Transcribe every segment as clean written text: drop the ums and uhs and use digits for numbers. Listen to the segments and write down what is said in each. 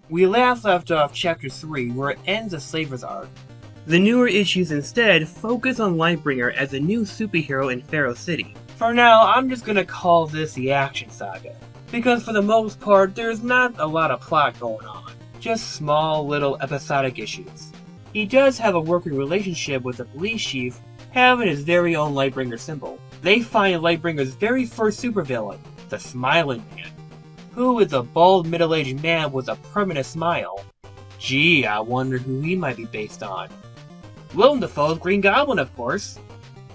We last left off Chapter 3, where it ends the Slaver's arc. The newer issues instead focus on Lightbringer as a new superhero in Pharaoh City. For now, I'm just gonna call this the Action Saga, because for the most part, there's not a lot of plot going on, just small little episodic issues. He does have a working relationship with the police chief, having his very own Lightbringer symbol. They find Lightbringer's very first supervillain, the Smiling Man, who is a bald middle-aged man with a permanent smile. Gee, I wonder who he might be based on. Willem Dafoe's Green Goblin, of course.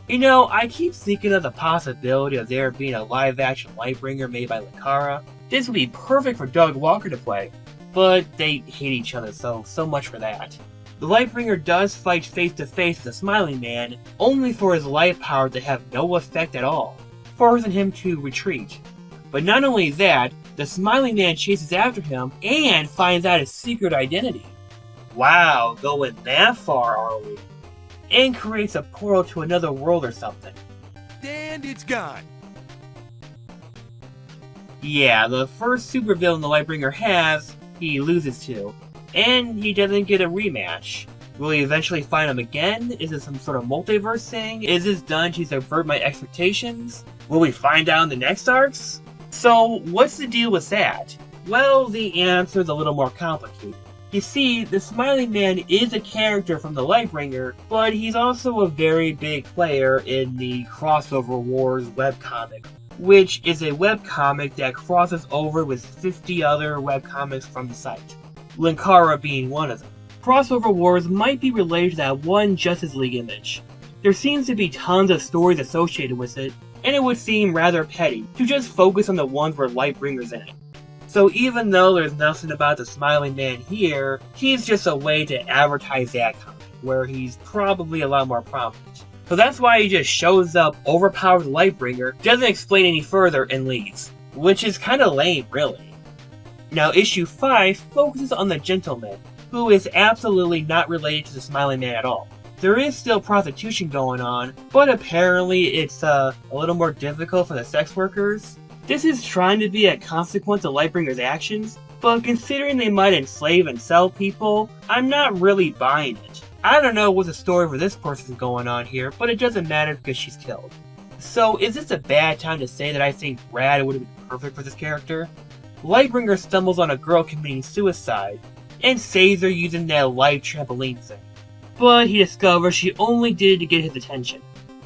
You know, I keep thinking of the possibility of there being a live-action Lightbringer made by Linkara. This would be perfect for Doug Walker to play, but they hate each other, so much for that. The Lightbringer does fight face-to-face with the Smiling Man, only for his light power to have no effect at all, forcing him to retreat. But not only that, the Smiling Man chases after him and finds out his secret identity. Wow, going that far, are we? And creates a portal to another world or something. And it's gone. Yeah, the first supervillain the Lightbringer has, he loses to. And he doesn't get a rematch. Will he eventually find him again? Is it some sort of multiverse thing? Is this done to subvert my expectations? Will we find out in the next arcs? So, what's the deal with that? Well, the answer's a little more complicated. You see, the Smiling Man is a character from the Lightbringer, but he's also a very big player in the Crossover Wars webcomic, which is a webcomic that crosses over with 50 other webcomics from the site, Linkara being one of them. Crossover Wars might be related to that one Justice League image. There seems to be tons of stories associated with it, and it would seem rather petty to just focus on the ones where Lightbringer's in it. So even though there's nothing about the Smiling Man here, he's just a way to advertise that comic, where he's probably a lot more prominent. So that's why he just shows up, overpowers Lightbringer, doesn't explain any further, and leaves. Which is kinda lame, really. Now issue 5 focuses on the Gentleman, who is absolutely not related to the Smiling Man at all. There is still prostitution going on, but apparently it's a little more difficult for the sex workers. This is trying to be a consequence of Lightbringer's actions, but considering they might enslave and sell people, I'm not really buying it. I don't know what the story for this person is going on here, but it doesn't matter because she's killed. So is this a bad time to say that I think Brad would have been perfect for this character? Lightbringer stumbles on a girl committing suicide, and saves her using that life trampoline thing. But he discovers she only did it to get his attention.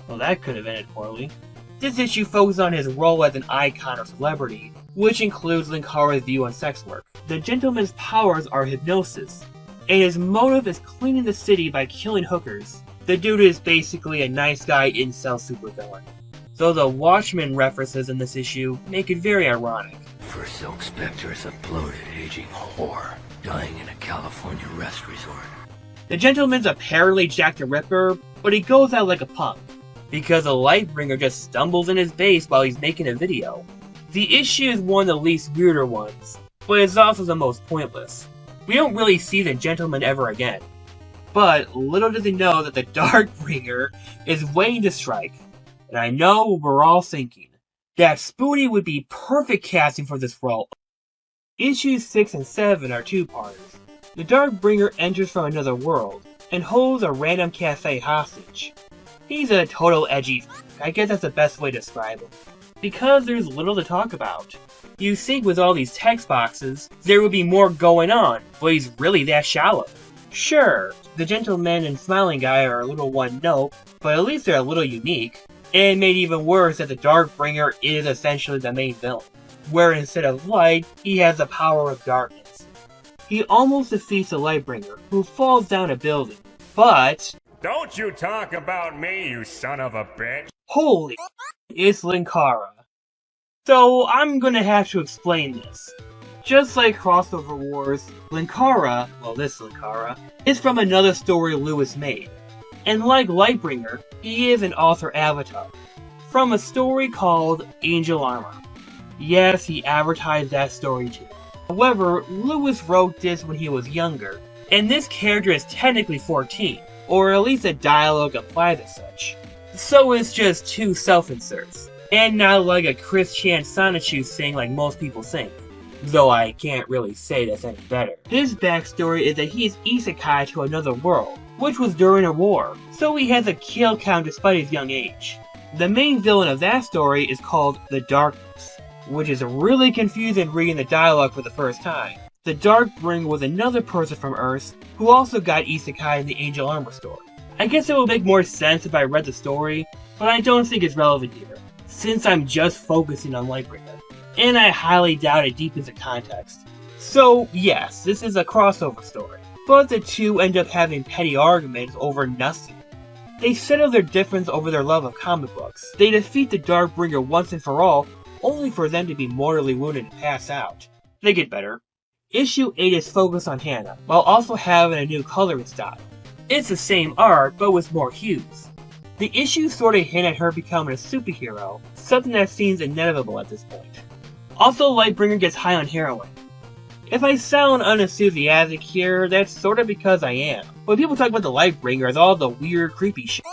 Well, that could have ended poorly. This issue focuses on his role as an icon or celebrity, which includes Linkara's view on sex work. The Gentleman's powers are hypnosis, and his motive is cleaning the city by killing hookers. The dude is basically a nice guy incel supervillain. So the Watchmen references in this issue make it very ironic. First Silk Spectre is a bloated, aging whore, dying in a California rest resort. The Gentleman's apparently Jack the Ripper, but he goes out like a punk, because a Lightbringer just stumbles in his base while he's making a video. The issue is one of the least weirder ones, but it's also the most pointless. We don't really see the Gentleman ever again. But little does he know that the Darkbringer is waiting to strike. And I know we're all thinking that Spoonie would be perfect casting for this role. Issues 6 and 7 are two-parters. The Darkbringer enters from another world, and holds a random cafe hostage. He's a total edgy I guess that's the best way to describe him. Because there's little to talk about. You think with all these text boxes, there would be more going on, but he's really that shallow. Sure, the Gentleman and Smiling Guy are a little one-note, but at least they're a little unique. And made even worse that the Darkbringer is essentially the main villain, where instead of light, he has the power of darkness. He almost defeats the Lightbringer, who falls down a building, but... Don't you talk about me, you son of a bitch! Holy it's Linkara. So I'm gonna have to explain this. Just like Crossover Wars, Linkara, well this Linkara, is from another story Lewis made. And like Lightbringer, he is an author avatar, from a story called Angel Armor. Yes, he advertised that story too. However, Lewis wrote this when he was younger, and this character is technically 14, or at least the dialogue applies as such. So it's just two self-inserts, and not like a Chris Chan Sonichu thing like most people think. though I can't really say that's any better. His backstory is that he is isekai to another world, which was during a war, so he has a kill count despite his young age. The main villain of that story is called the Darkness, which is really confusing reading the dialogue for the first time. The Darkbringer was another person from Earth who also got isekai in the Angel Armor story. I guess it would make more sense if I read the story, but I don't think it's relevant here, since I'm just focusing on Lightbringer, and I highly doubt it deepens the context. So yes, this is a crossover story, but the two end up having petty arguments over nothing. They settle their difference over their love of comic books. They defeat the Darkbringer once and for all, only for them to be mortally wounded and pass out. They get better. Issue 8 is focused on Hannah, while also having a new coloring style. It's the same art, but with more hues. The issue sorta hint at her becoming a superhero, something that seems inevitable at this point. Also, Lightbringer gets high on heroin. If I sound unenthusiastic here, that's sorta because I am. When people talk about the Lightbringer as all the weird, creepy shit,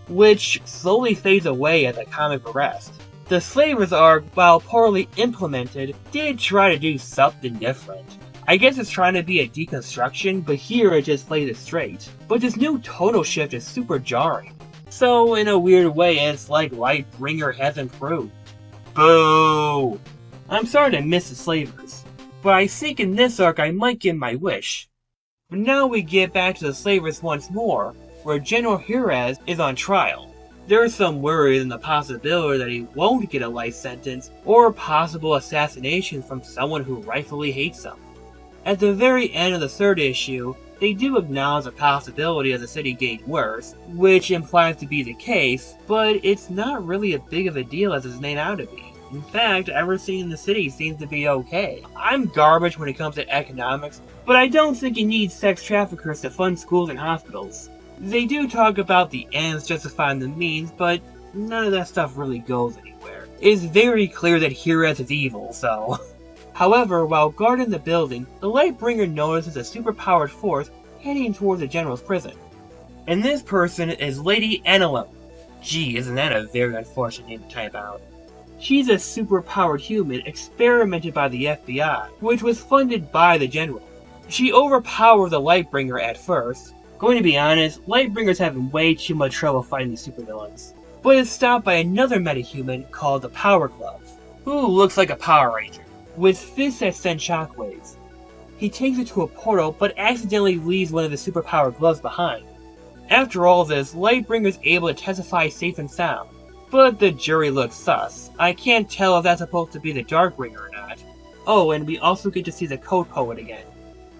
which slowly fades away as the comic progressed. The Slavers arc, while poorly implemented, did try to do something different. I guess it's trying to be a deconstruction, but here it just plays it straight. But this new tonal shift is super jarring. So in a weird way, it's like Lightbringer has improved. Boo! I'm sorry to miss the Slavers, but I think in this arc I might get my wish. But now we get back to the Slavers once more, where General Jerez is on trial. There's some worry in the possibility that he won't get a life sentence, or possible assassination from someone who rightfully hates him. At the very end of the third issue, they do acknowledge the possibility of the city getting worse, which implies to be the case, but it's not really as big of a deal as it's made out to be. In fact, everything in the city seems to be okay. I'm garbage when it comes to economics, but I don't think you need sex traffickers to fund schools and hospitals. They do talk about the ends justifying the means, but none of that stuff really goes anywhere. It's very clear that Jerez is evil, so... However, while guarding the building, the Lightbringer notices a superpowered force heading towards the general's prison. And this person is Lady Analemma. Gee, isn't that a very unfortunate name to type out. She's a superpowered human experimented by the FBI, which was funded by the general. She overpowers the Lightbringer at first. Going to be honest, Lightbringer's having way too much trouble fighting these supervillains. But is stopped by another metahuman called the Power Glove, who looks like a Power Ranger, with fists that send shockwaves. He takes it to a portal, but accidentally leaves one of the superpowered gloves behind. After all this, Lightbringer's able to testify safe and sound, but the jury looks sus. I can't tell if that's supposed to be the Darkbringer or not. Oh, and we also get to see the Code Poet again.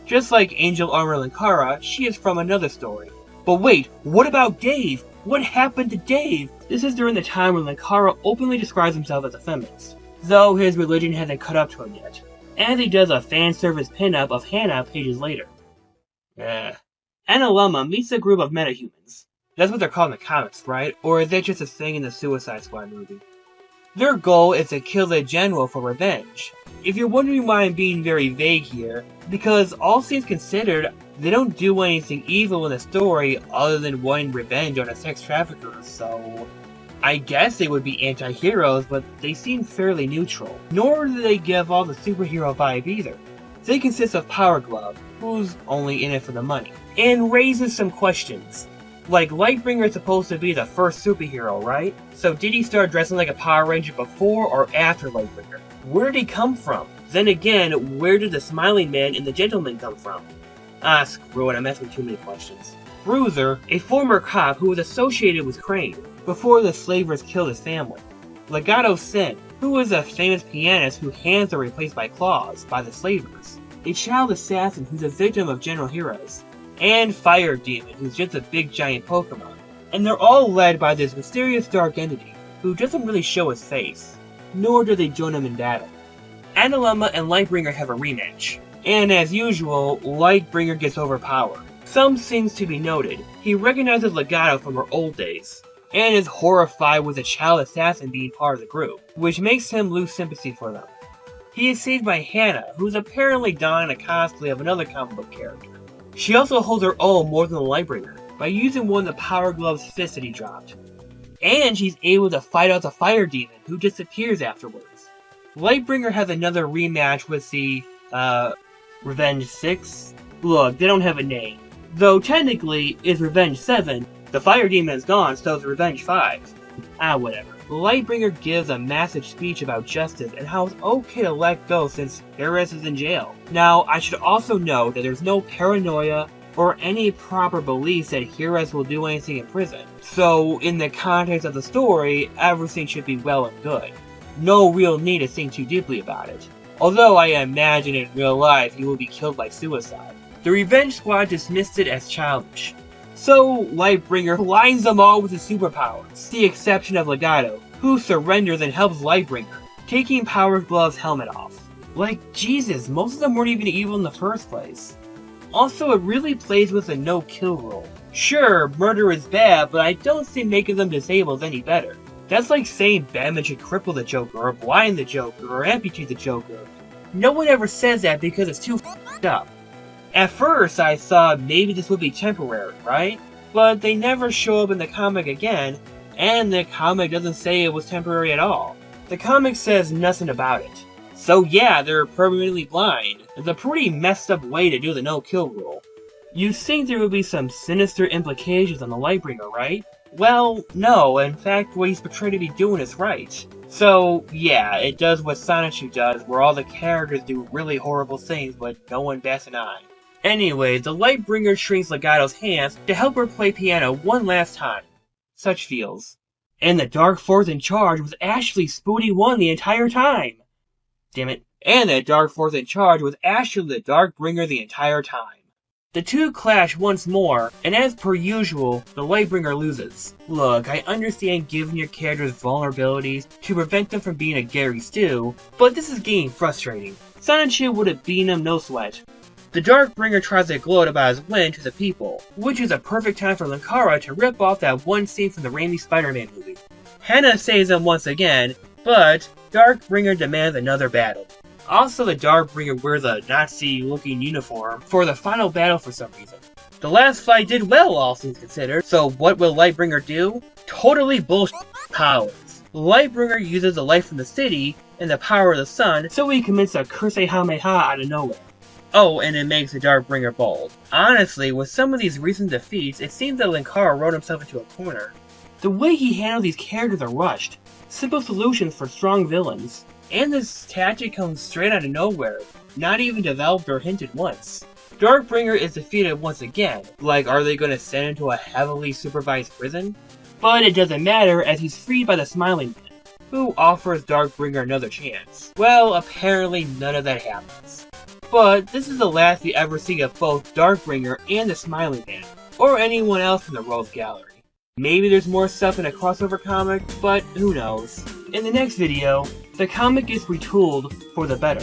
Just like Angel Armor Linkara, she is from another story. But wait, what about Dave? What happened to Dave? This is during the time when Linkara openly describes himself as a feminist, though his religion hasn't caught up to him yet, and he does a fan service pinup of Hannah pages later. Analemma meets a group of metahumans. That's what they're called in the comics, right? Or is that just a thing in the Suicide Squad movie? Their goal is to kill the general for revenge. If you're wondering why I'm being very vague here, because all things considered, they don't do anything evil in the story other than wanting revenge on a sex trafficker, so... I guess they would be anti-heroes, but they seem fairly neutral. Nor do they give all the superhero vibe either. They consist of Power Glove, who's only in it for the money, and raises some questions. Like, Lightbringer is supposed to be the first superhero, right? So did he start dressing like a Power Ranger before or after Lightbringer? Where did he come from? Then again, where did the Smiling Man and the Gentleman come from? Ah, screw it, I'm asking too many questions. Bruiser, a former cop who was associated with CRINGE before the slavers killed his family. Legato Sin, who is a famous pianist whose hands are replaced by claws by the slavers. A child assassin who's a victim of General Jerez. And Fire Demon, who's just a big giant Pokemon. And they're all led by this mysterious dark entity, who doesn't really show his face, nor do they join him in battle. Analemma and Lightbringer have a rematch, and as usual, Lightbringer gets overpowered. Some things to be noted: he recognizes Legato from her old days, and is horrified with a child assassin being part of the group, which makes him lose sympathy for them. He is saved by Hannah, who's apparently donning a cosplay of another comic book character. She also holds her own more than the Lightbringer, by using one of the Power Glove's fists that he dropped. And she's able to fight out the Fire Demon, who disappears afterwards. Lightbringer has another rematch with the, Revenge 6? Look, they don't have a name. Though technically, it's Revenge 7, the Fire Demon is gone, so it's Revenge 5. Whatever. Lightbringer gives a massive speech about justice and how it's okay to let go since Harris is in jail. Now, I should also note that there's no paranoia or any proper belief that Harris will do anything in prison. So, in the context of the story, everything should be well and good. No real need to think too deeply about it. Although I imagine in real life he will be killed by suicide. The Revenge Squad dismissed it as childish. So, Lightbringer blinds them all with his superpowers, the exception of Legato, who surrenders and helps Lightbringer, taking Power Glove's helmet off. Like, Jesus, most of them weren't even evil in the first place. Also, it really plays with the no-kill rule. Sure, murder is bad, but I don't see making them disabled any better. That's like saying Batman should cripple the Joker, or blind the Joker, or amputate the Joker. No one ever says that because it's too f***ed up. At first, I thought maybe this would be temporary, right? But they never show up in the comic again, and the comic doesn't say it was temporary at all. The comic says nothing about it. So yeah, they're permanently blind. It's a pretty messed up way to do the no-kill rule. You'd think there would be some sinister implications on the Lightbringer, right? Well, no, in fact what he's portrayed to be doing is right. So, yeah, it does what Sonichu does, where all the characters do really horrible things, but no one bats an eye. Anyway, the Lightbringer shrinks Legato's hands to help her play piano one last time. Such feels. And the Dark Force in charge was actually Spooty 1 the entire time! Damn it. And the Dark Force in charge was actually the Darkbringer the entire time. The two clash once more, and as per usual, the Lightbringer loses. Look, I understand giving your characters vulnerabilities to prevent them from being a Gary Stew, but this is getting frustrating. Sonichu would have beaten him no sweat. The Darkbringer tries to gloat about his win to the people, which is a perfect time for Linkara to rip off that one scene from the Raimi Spider-Man movie. Hannah saves him once again, but Darkbringer demands another battle. Also, the Darkbringer wears a Nazi-looking uniform for the final battle for some reason. The last fight did well, all things considered, so what will Lightbringer do? Totally bullshit powers. Lightbringer uses the light from the city and the power of the sun, so he commits a Kamehameha out of nowhere. Oh, and it makes the Darkbringer bald. Honestly, with some of these recent defeats, it seems that Linkara wrote himself into a corner. The way he handled these characters are rushed. Simple solutions for strong villains. And this tactic comes straight out of nowhere, not even developed or hinted once. Darkbringer is defeated once again, like are they gonna send him to a heavily supervised prison? But it doesn't matter as he's freed by the Smiling Man, who offers Darkbringer another chance. Well, apparently none of that happens. But this is the last we ever see of both Darkbringer and the Smiling Man, or anyone else in the Rogues Gallery. Maybe there's more stuff in a crossover comic, but who knows. In the next video, the comic is retooled for the better.